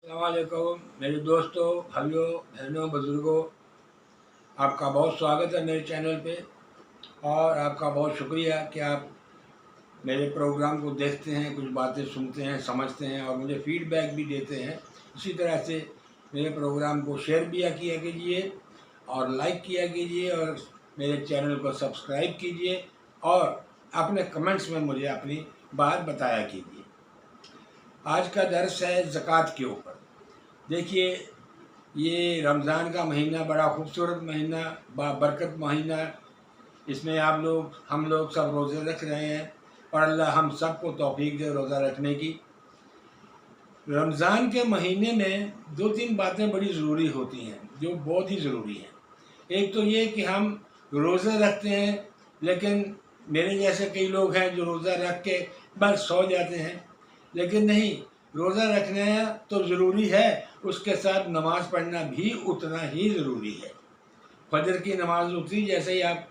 अस्सलाम वालेकुम मेरे दोस्तों, भाइयों, बहनों, बुज़ुर्गों, आपका बहुत स्वागत है मेरे चैनल पे। और आपका बहुत शुक्रिया कि आप मेरे प्रोग्राम को देखते हैं, कुछ बातें सुनते हैं, समझते हैं और मुझे फीडबैक भी देते हैं। इसी तरह से मेरे प्रोग्राम को शेयर भी किया कीजिए और लाइक किया कीजिए और मेरे चैनल को सब्सक्राइब कीजिए और अपने कमेंट्स में मुझे अपनी बात बताया कीजिए। आज का दर्स है ज़कात के ऊपर। देखिए, ये रमज़ान का महीना बड़ा खूबसूरत महीना, बरकत महीना। इसमें हम लोग सब रोज़े रख रहे हैं और अल्लाह हम सबको तौफीक दे रोज़ा रखने की। रमज़ान के महीने में दो तीन बातें बड़ी ज़रूरी होती हैं जो बहुत ही ज़रूरी हैं। एक तो ये कि हम रोज़े रखते हैं, लेकिन मेरे जैसे कई लोग हैं जो रोज़ा रख के बस सो जाते हैं। लेकिन नहीं, रोज़ा रखना तो ज़रूरी है, उसके साथ नमाज़ पढ़ना भी उतना ही ज़रूरी है। फजर की नमाज़ उठी, जैसे ही आप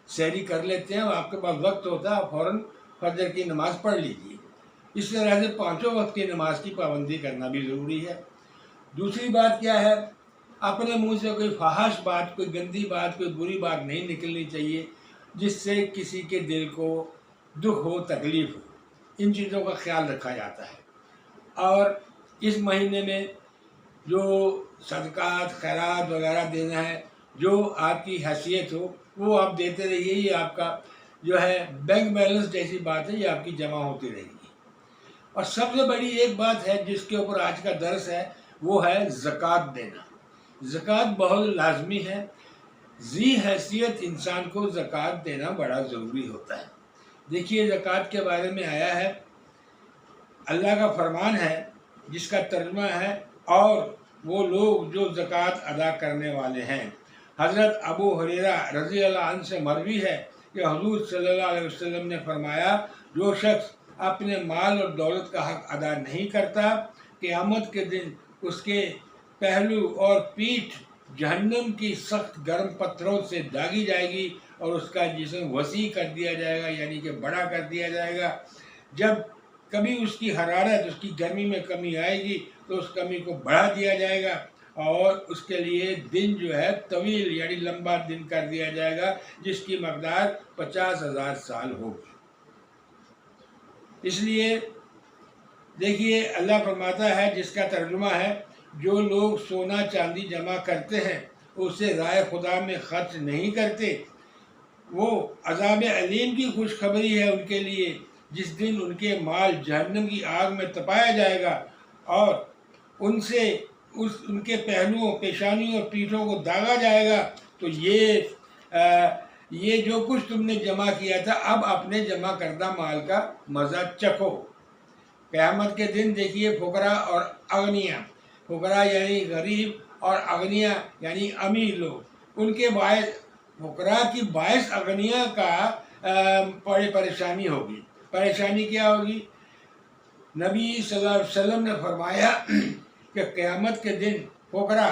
सहरी कर लेते हैं, आपके पास वक्त होता है, आप फ़ौरन फजर की नमाज़ पढ़ लीजिए। इस तरह से पाँचों वक्त की नमाज की पाबंदी करना भी ज़रूरी है। दूसरी बात क्या है, अपने मुंह से कोई फहाश बात, कोई गंदी बात, कोई बुरी बात नहीं निकलनी चाहिए जिससे किसी के दिल को दुख हो, तकलीफ़ हो। इन चीज़ों का ख्याल रखा जाता है। और इस महीने में जो सदक़ात खैरात वगैरह देना है, जो आपकी हैसियत हो वो आप देते रहिए। ये आपका जो है बैंक बैलेंस जैसी बात है, ये आपकी जमा होती रहेगी। और सबसे बड़ी एक बात है जिसके ऊपर आज का दर्स है, वो है ज़कात देना। ज़कात बहुत लाजमी है। ज़ी हैसियत इंसान को ज़कात देना बड़ा ज़रूरी होता है। देखिए, ज़कात के बारे में आया है, अल्लाह का फरमान है जिसका तर्जुमा है, और वो लोग जो ज़कात अदा करने वाले हैं। हज़रत अबू हुरैरा रज़ी अल्लाह अन्हु से मरवी है कि हुज़ूर सल्लल्लाहु अलैहि वसल्लम ने फरमाया, जो शख्स अपने माल और दौलत का हक़ अदा नहीं करता, क़यामत के दिन उसके पहलू और पीठ जहन्नम की सख्त गर्म पत्थरों से दागी जाएगी और उसका जिस्म वसी कर दिया जाएगा, यानी कि बड़ा कर दिया जाएगा। जब कभी उसकी हरारत, उसकी गर्मी में कमी आएगी तो उस कमी को बढ़ा दिया जाएगा और उसके लिए दिन जो है तवील यानी लंबा दिन कर दिया जाएगा, जिसकी मकदार 50,000 साल होगी। इसलिए देखिए, अल्लाह फरमाता है, जिसका तर्जुमा है, जो लोग सोना चांदी जमा करते हैं उसे राय खुदा में खर्च नहीं करते, वो अज़ाब अलीम की खुशखबरी है उनके लिए, जिस दिन उनके माल जहन्नम की आग में तपाया जाएगा और उनके पहलुओं, पेशानियों और पीठों को दागा जाएगा। तो ये जो कुछ तुमने जमा किया था, अब अपने जमा करदा माल का मज़ा चखो। क़यामत के दिन देखिए, फुकरा और अगनिया, फुकरा यानी गरीब और अगनिया यानी अमीर लोग, उनके बायस फुकरा की बायस अगनिया का बड़ी परेशानी होगी। परेशानी क्या होगी? नबी सल्लल्लाहु अलैहि वसल्लम ने फरमाया कि क़यामत के दिन फुकरा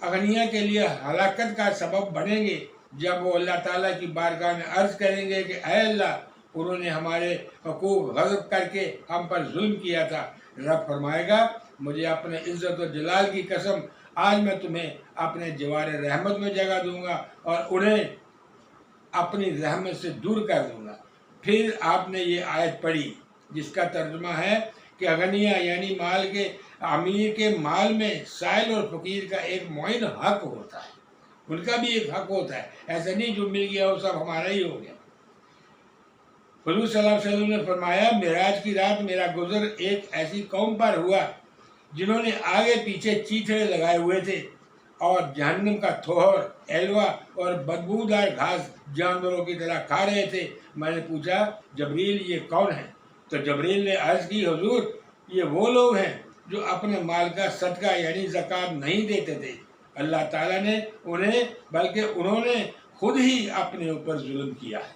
अगनिया के लिए हलाकत का सबब बनेंगे। जब वो अल्लाह ताला की बारगाह में अर्ज़ करेंगे कि ऐ अल्लाह, उन्होंने हमारे हकूक़ गज़ब करके हम पर जुल्म किया था। रब फरमाएगा, मुझे अपने इज़्ज़त और जलाल की कसम, आज मैं तुम्हें अपने जवार रहमत में जगह दूंगा और उन्हें अपनी रहमत से दूर कर दूंगा। फिर आपने ये आयत पढ़ी जिसका तर्जुमा है कि अगनिया यानी माल के अमीर के माल में साइल और फ़कीर का एक मुअय्यन हक होता है, उनका भी एक हक होता है। ऐसा नहीं जो मिल गया वो सब हमारा ही हो गया। हुज़ूर सल्लल्लाहु अलैहि वसल्लम ने फरमाया, मेराज की रात मेरा गुज़र एक ऐसी कौम पर हुआ जिन्होंने आगे पीछे चीथड़े लगाए हुए थे और जहन्नम का थोहर, एलवा और बदबूदार घास जानवरों की तरह खा रहे थे। मैंने पूछा, जबरील ये कौन है? तो जबरील ने अर्ज़ की, हुज़ूर ये वो लोग हैं जो अपने माल का सदका यानी ज़कात नहीं देते थे। अल्लाह ताला ने उन्हें, बल्कि उन्होंने खुद ही अपने ऊपर जुल्म किया है।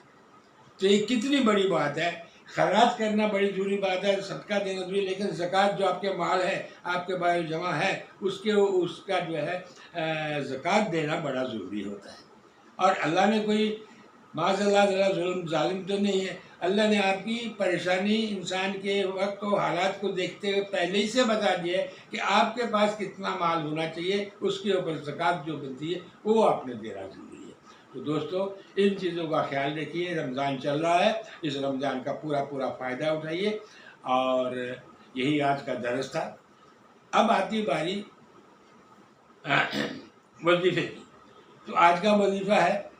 तो ये कितनी बड़ी बात है। खैरात करना बड़ी ज़रूरी बात है, सदका देना ज़रूरी, लेकिन ज़कात जो आपके माल है, आपके पास जमा है, उसका जो है ज़कात देना बड़ा ज़रूरी होता है। और अल्लाह ने कोई माज़अल्लाह अल्लाह जुल्म जालिम तो नहीं है। अल्लाह ने आपकी परेशानी इंसान के वक्त और हालात को देखते हुए पहले ही से बता दिया है कि आपके पास कितना माल होना चाहिए, उसके ऊपर ज़कात जो बनती है वो आपने देना ज़रूरी है। तो दोस्तों, इन चीज़ों का ख्याल रखिए। रमज़ान चल रहा है, इस रमज़ान का पूरा पूरा फ़ायदा उठाइए। और यही आज का दर्स था। अब आती बारी वजीफे की। तो आज का वजीफा है,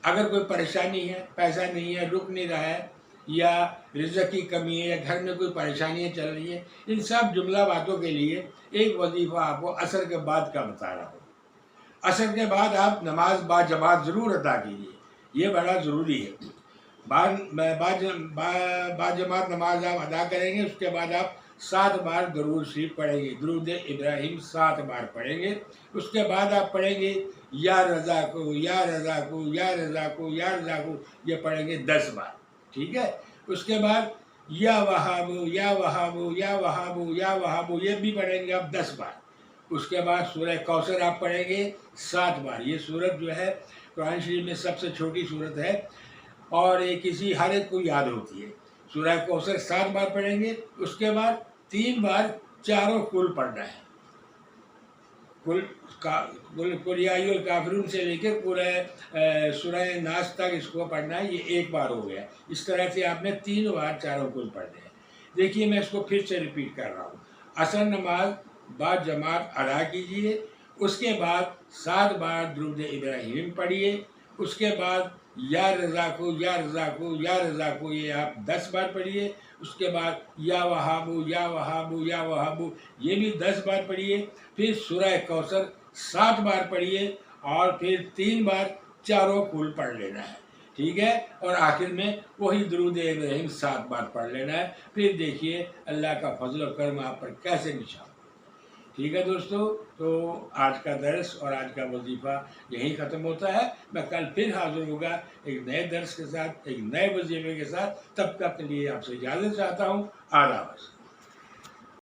अगर कोई परेशानी है, पैसा नहीं है, रुक नहीं रहा है, या रिज़्क़ की कमी है, या घर में कोई परेशानियाँ चल रही है, इन सब जुमला बातों के लिए एक वजीफ़ा आपको असर के बाद का बता रहा हूँ। असर के बाद आप नमाज बाजमात ज़रूर अदा कीजिए, ये बड़ा ज़रूरी है। बाजमात नमाज आप अदा करेंगे, उसके बाद आप 7 बार दरूद शरीफ पढ़ेंगे, दरूद इब्राहिम 7 बार पढ़ेंगे। उसके बाद आप पढ़ेंगे या रज़ा को या रज़ा को या रज़ा को या रज़ा को, ये पढ़ेंगे 10 बार, ठीक है। उसके बाद या वहाबो या वहाबो या वहाबो या वहाबो, ये भी पढ़ेंगे आप 10 बार। उसके बाद सूरह कौसर आप पढ़ेंगे 7 बार। ये सूरत जो है कुरान शरीफ में सबसे छोटी सूरत है और ये किसी हर एक को याद होती है। सूरह कौसर 7 बार पढ़ेंगे। उसके बाद 3 बार चारों कुल पढ़ना है। कुल या अय्युहल काफिरून से लेकर पूरा सूरह नास तक इसको पढ़ना है। ये 1 बार हो गया। इस तरह से आपने 3 बार चारों कुल पढ़ने हैं। देखिए, मैं इसको फिर से रिपीट कर रहा हूँ। असर नमाज बाद जमात अदा कीजिए। उसके बाद 7 बार दुरूद इब्राहिम पढ़िए। उसके बाद या रज़ा को या रज़ा को या रज़ा को, ये आप 10 बार पढ़िए। उसके बाद या वहाबू या वहाबू या वहाबू, ये भी 10 बार पढ़िए। फिर सूरह कौसर 7 बार पढ़िए और फिर 3 बार चारों कुल पढ़ लेना है, ठीक है। और आखिर में वही दुरूद इब्राहिम 7 बार पढ़ लेना है। फिर देखिए अल्लाह का फजल और करम आप पर कैसे निशान। ठीक है दोस्तों, तो आज का दर्स और आज का वजीफ़ा यहीं ख़त्म होता है। मैं कल फिर हाज़िर होगा एक नए दर्स के साथ, एक नए वजीफ़े के साथ। तब तक के लिए आपसे इजाज़त चाहता हूँ। आदाब।